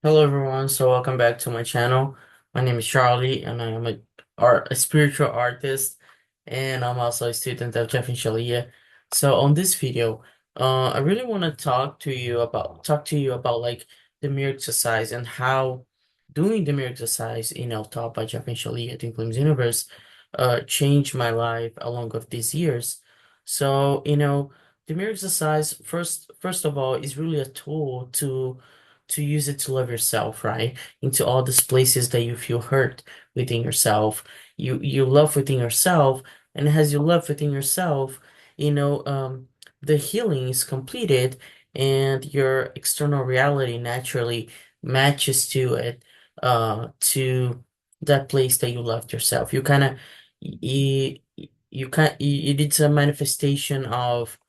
Hello everyone, so welcome back to my channel. My name is Charlie and I am a spiritual artist, and I'm also a student of Jeff Shaleia. So on this video, I really want to talk to you about like the mirror exercise and how doing the mirror exercise, taught by Jeff Shaleia to Influence Universe, changed my life along with these years. So, the mirror exercise first of all is really a tool to use it to love yourself, right? Into all these places that you feel hurt within yourself. You love within yourself, and as you love within yourself, you know, um, the healing is completed, and your external reality naturally matches to it, to that place that you loved yourself. You it's a manifestation of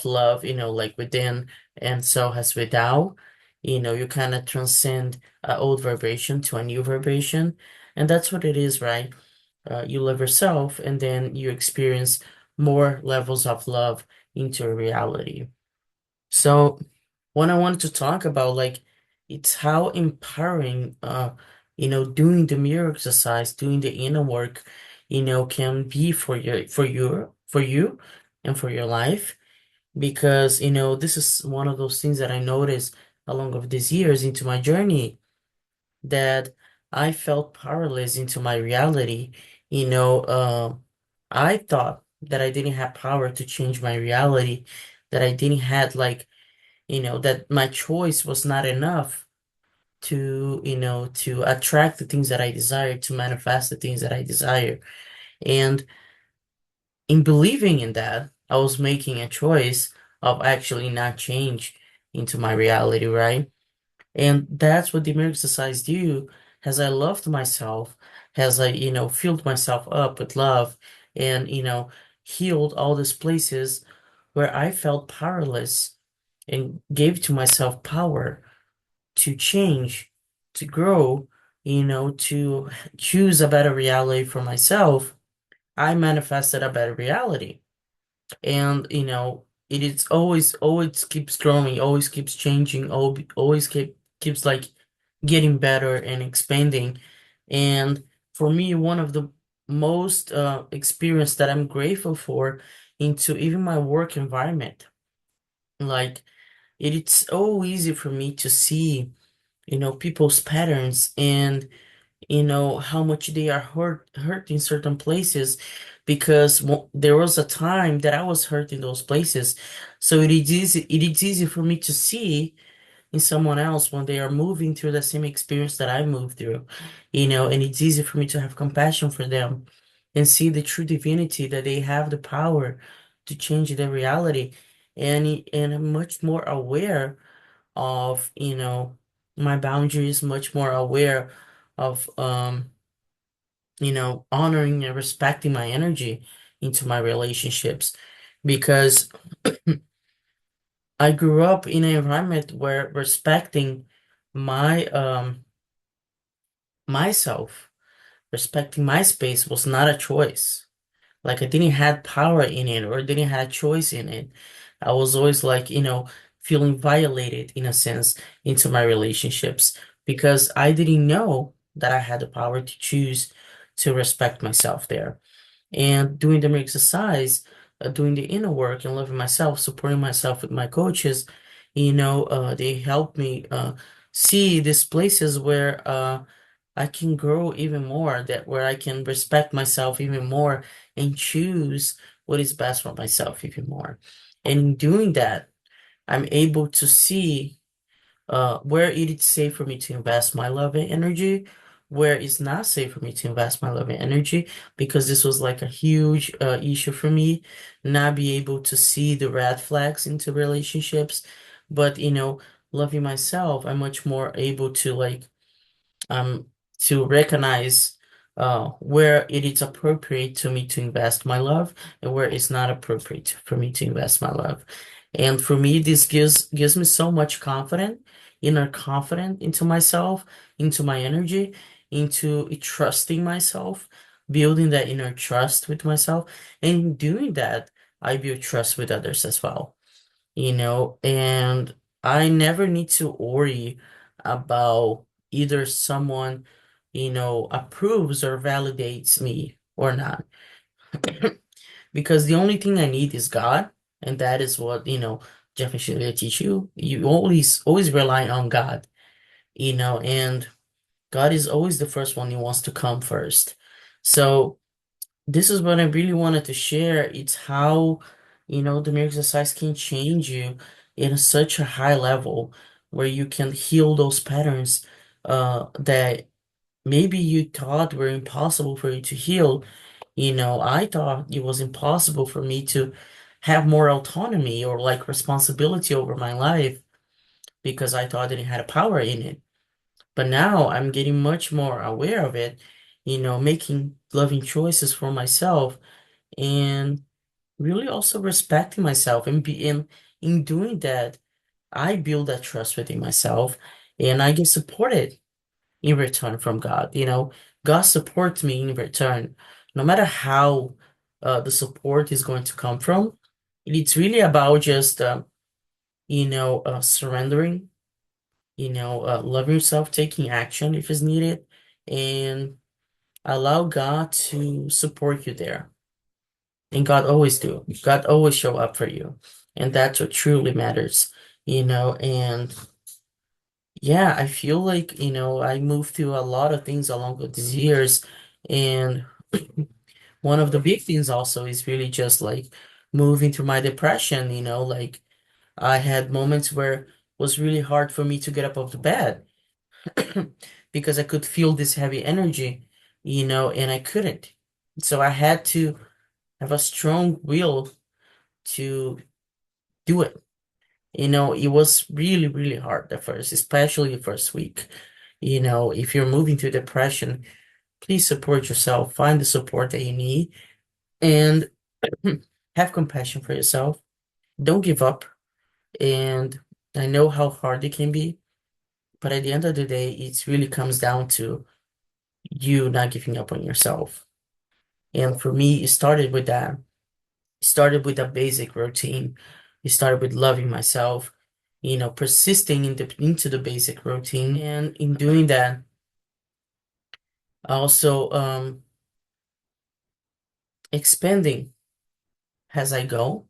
love, like within, and so as without. You kind of transcend an old vibration to a new vibration. And that's what it is, right? You love yourself and then you experience more levels of love into your reality. So, what I wanted to talk about, like, it's how empowering, doing the mirror exercise, doing the inner work, can be for you, and for your life, because this is one of those things that I noticed along of these years into my journey, that I felt powerless into my reality. you know uh, I thought that I didn't have power to change my reality, that I didn't had like, that my choice was not enough to attract the things that I desire, to manifest the things that I desire. And in believing in that, I was making a choice of actually not change into my reality, right? And that's what the mirror exercise do. As I loved myself, as I, filled myself up with love, and, healed all these places where I felt powerless, and gave to myself power to change, to grow, to choose a better reality for myself. I manifested a better reality. And it is always keeps growing, always keeps changing, always keeps like getting better and expanding. And for me, one of the most experience that I'm grateful for into even my work environment, like, it's so easy for me to see people's patterns, and how much they are hurt in certain places, because there was a time that I was hurt in those places. So it is easy for me to see in someone else when they are moving through the same experience that I moved through. And it's easy for me to have compassion for them and see the true divinity, that they have the power to change their reality. And I'm much more aware of, my boundaries, much more aware of, honoring and respecting my energy into my relationships, because I grew up in an environment where respecting my myself, respecting my space was not a choice. Like, I didn't have power in it, or didn't have a choice in it. I was always like, feeling violated in a sense into my relationships, because I didn't know that I had the power to choose to respect myself there. And doing the exercise, doing the inner work and loving myself, supporting myself with my coaches, they help me see these places where I can grow even more, that where I can respect myself even more and choose what is best for myself even more. And in doing that, I'm able to see where it is safe for me to invest my love and energy, where it's not safe for me to invest my love and energy, because this was like a huge issue for me, not be able to see the red flags into relationships. But loving myself, I'm much more able to like, um, to recognize where it is appropriate to me to invest my love, and where it's not appropriate for me to invest my love. And for me, this gives me so much confidence, inner confidence into myself, into my energy, into trusting myself, building that inner trust with myself. And in doing that, I build trust with others as well. And I never need to worry about either someone, approves or validates me or not. Because the only thing I need is God, and that is what, Jeff and Shaleia teach you. You always rely on God, and God is always the first one who wants to come first. So this is what I really wanted to share. It's how, the mirror exercise can change you in such a high level where you can heal those patterns that maybe you thought were impossible for you to heal. I thought it was impossible for me to have more autonomy or like responsibility over my life because I thought I didn't have a power in it. But now I'm getting much more aware of it, making loving choices for myself and really also respecting myself and in doing that, I build that trust within myself and I get supported in return from God. God supports me in return, no matter how the support is going to come from. It's really about just surrendering, loving yourself, taking action if it's needed, and allow God to support you there. And God always do. God always show up for you. And that's what truly matters, and yeah, I feel like, I moved through a lot of things along with these years. And one of the big things also is really just like moving through my depression, like I had moments where it was really hard for me to get up off the bed because I could feel this heavy energy, and I couldn't. So I had to have a strong will to do it. It was really, really hard at first, especially the first week. If you're moving through depression, please support yourself, find the support that you need, and have compassion for yourself. Don't give up. And I know how hard it can be, but at the end of the day, it really comes down to you not giving up on yourself. And for me, it started with that. It started with a basic routine. It started with loving myself, persisting into the basic routine. And in doing that, also expanding as I go,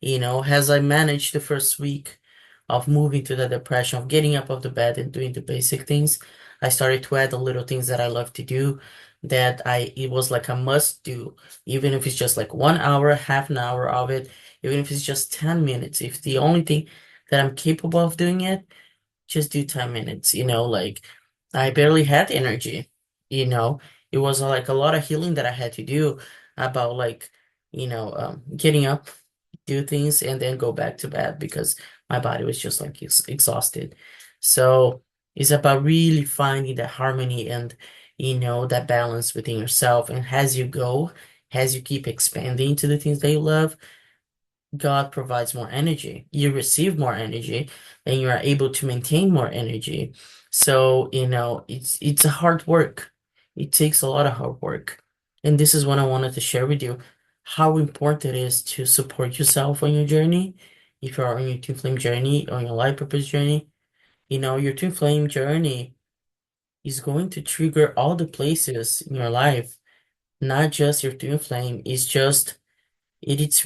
as I manage the first week of moving to the depression, of getting up off the bed and doing the basic things, I started to add the little things that I love to do that it was like a must do, even if it's just like 1 hour, half an hour of it, even if it's just 10 minutes. If the only thing that I'm capable of doing it, just do 10 minutes, like I barely had energy, you know, it was like a lot of healing that I had to do about like, getting up, do things, and then go back to bed because my body was just like exhausted. So it's about really finding that harmony and, that balance within yourself. And as you go, as you keep expanding to the things that you love, God provides more energy. You receive more energy and you are able to maintain more energy. So, it's a hard work. It takes a lot of hard work. And this is what I wanted to share with you, how important it is to support yourself on your journey. If you are on your twin flame journey, on your life purpose journey, your twin flame journey is going to trigger all the places in your life, not just your twin flame. It's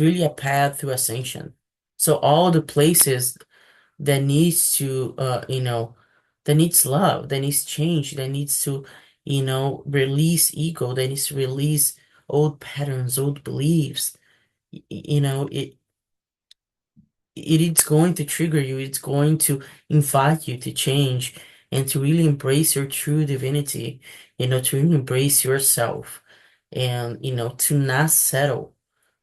really a path to ascension. So all the places that needs to that needs love, that needs change, that needs to, release ego, that needs to release old patterns, old beliefs. It's going to trigger you, it's going to invite you to change and to really embrace your true divinity, to really embrace yourself and, to not settle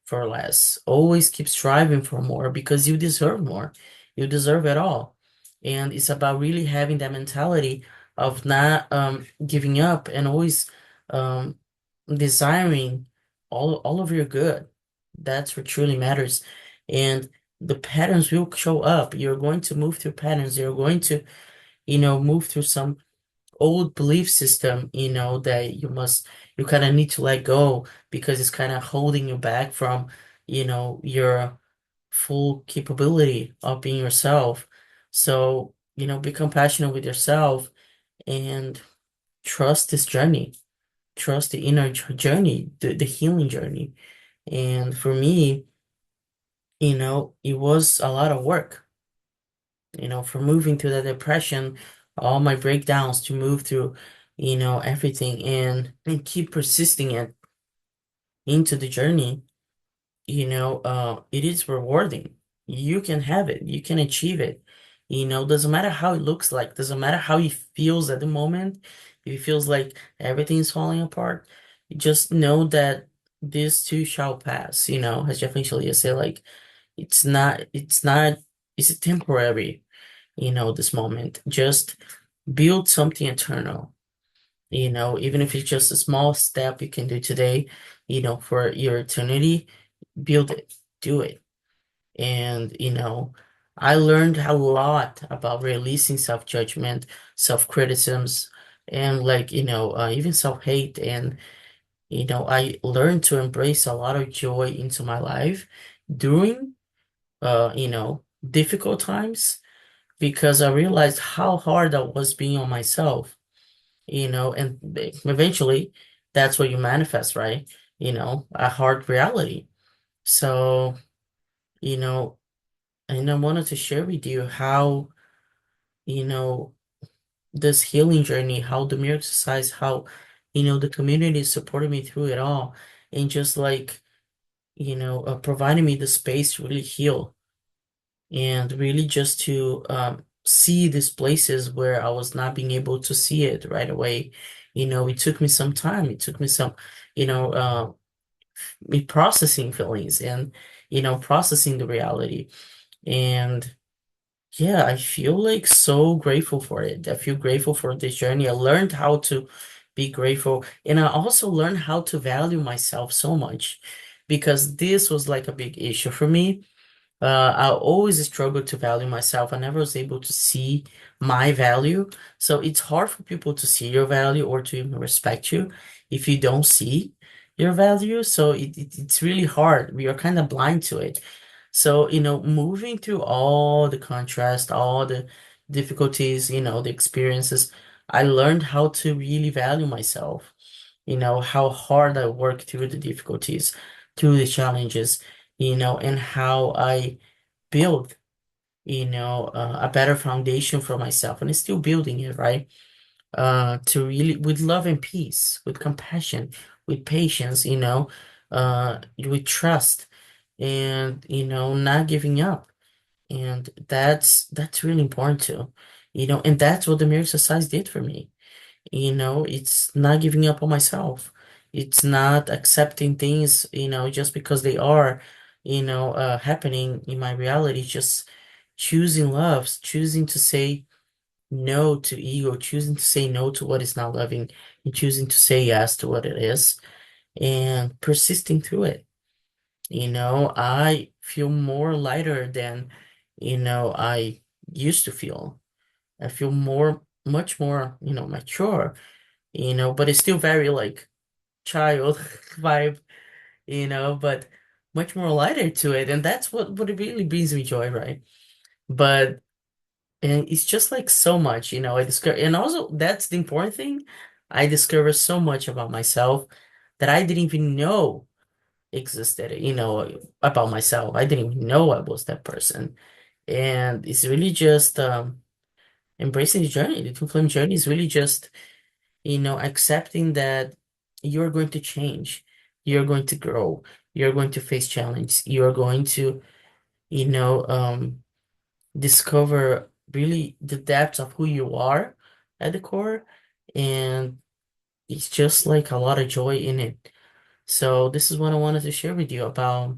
for less. Always keep striving for more because you deserve more. You deserve it all. And it's about really having that mentality of not giving up and always um, desiring all of your good. That's what truly matters. And the patterns will show up. You're going to move through patterns. You're going to, move through some old belief system, that you kind of need to let go because it's kind of holding you back from, your full capability of being yourself. So be compassionate with yourself and trust this journey, trust the inner journey, the healing journey. And for me, it was a lot of work, from moving through the depression, all my breakdowns to move through, everything and keep persisting it into the journey. It is rewarding. You can have it, you can achieve it. Doesn't matter how it looks like, doesn't matter how it feels at the moment. If it feels like everything's falling apart, you just know that this too shall pass, as Jeff Shaleia say, like it's not, it's temporary, this moment. Just build something eternal, even if it's just a small step you can do today, for your eternity, build it, do it. And, I learned a lot about releasing self-judgment, self-criticisms, and like, even self-hate. And, I learned to embrace a lot of joy into my life during, difficult times because I realized how hard I was being on myself, and eventually that's what you manifest, right? A hard reality. So, you know, and I wanted to share with you how, you know, this healing journey, how the mirror exercise, how, the community supported me through it all. And just like, providing me the space to really heal and really just to see these places where I was not being able to see it right away. It took me some time. It took me some, me processing feelings and, processing the reality. And yeah, I feel like so grateful for it. I feel grateful for this journey. I learned how to be grateful. And I also learned how to value myself so much because this was like a big issue for me. I always struggled to value myself. I never was able to see my value. So it's hard for people to see your value or to even respect you if you don't see your value. So it's really hard. We are kind of blind to it. So, moving through all the contrast, all the difficulties, the experiences, I learned how to really value myself, how hard I work through the difficulties, through the challenges, and how I build, a better foundation for myself. And it's still building it, right? To really, with love and peace, with compassion, with patience, with trust and, not giving up. And that's really important too, and that's what the mirror exercise did for me. It's not giving up on myself. It's not accepting things, just because they are, happening in my reality. Just choosing love, choosing to say no to ego, choosing to say no to what is not loving, and choosing to say yes to what it is, and persisting through it. I feel more lighter than, I used to feel. I feel much more, mature, but it's still very like child vibe, but much more lighter to it. And that's what it really brings me joy, right? But and it's just like so much, I discover, and also that's the important thing. I discovered so much about myself that I didn't even know existed, about myself. I didn't even know I was that person. And it's really just embracing the journey. The twin flame journey is really just, accepting that you're going to change, you're going to grow, you're going to face challenge, you're going to, you know, um, discover really the depths of who you are at the core. And it's just like a lot of joy in it. So this is what I wanted to share with you about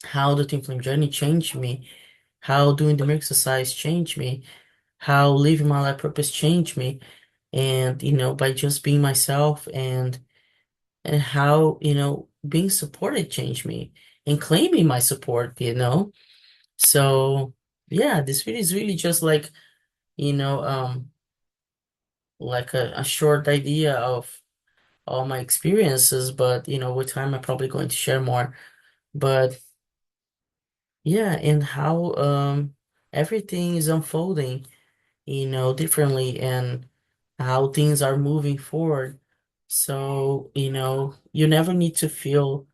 how the twin flame journey changed me, how doing the mirror exercise changed me, how living my life purpose changed me, and by just being myself and how being supported changed me and claiming my support. So yeah, this video is really just like you know um like a short idea of all my experiences, but with time I'm probably going to share more. But yeah, and how everything is unfolding, differently and how things are moving forward. So, you never need to feel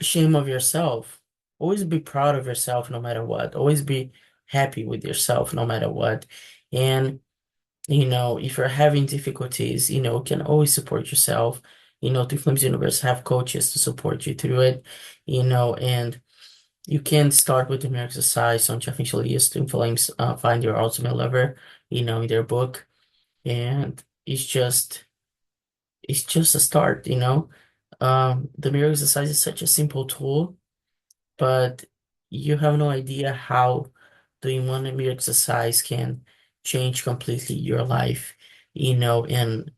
shame of yourself. Always be proud of yourself no matter what. Always be happy with yourself no matter what. And, if you're having difficulties, you can always support yourself. Twin Flames Universe have coaches to support you through it, and you can start with the mere exercise on Jeff Shaleia's Twin Flames, Find Your Ultimate Lover, in their book. And it's just a start. The mirror exercise is such a simple tool, but you have no idea how doing one mirror exercise can change completely your life, and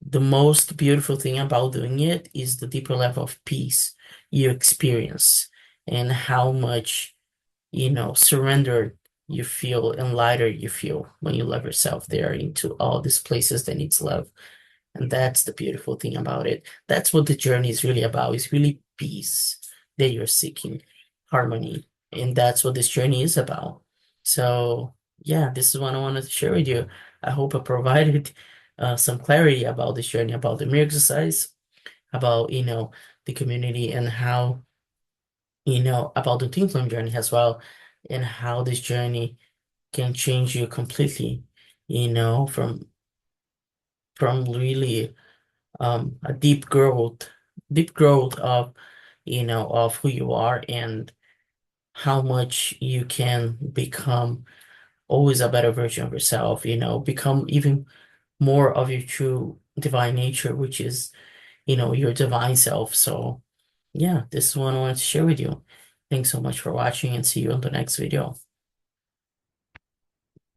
the most beautiful thing about doing it is the deeper level of peace you experience and how much, surrendered you feel and lighter you feel when you love yourself there into all these places that needs love. And that's the beautiful thing about it. That's what the journey is really about. It's really peace that you're seeking, harmony. And that's what this journey is about. So, yeah, this is what I wanted to share with you. I hope I provided some clarity about this journey, about the mirror exercise, about, the community and how, about the Team Flame journey as well, and how this journey can change you completely, from really a deep growth of who you are and how much you can become always a better version of yourself, become even more of your true divine nature, which is, your divine self. So yeah, this is what I wanted to share with you. Thanks so much for watching and see you on the next video.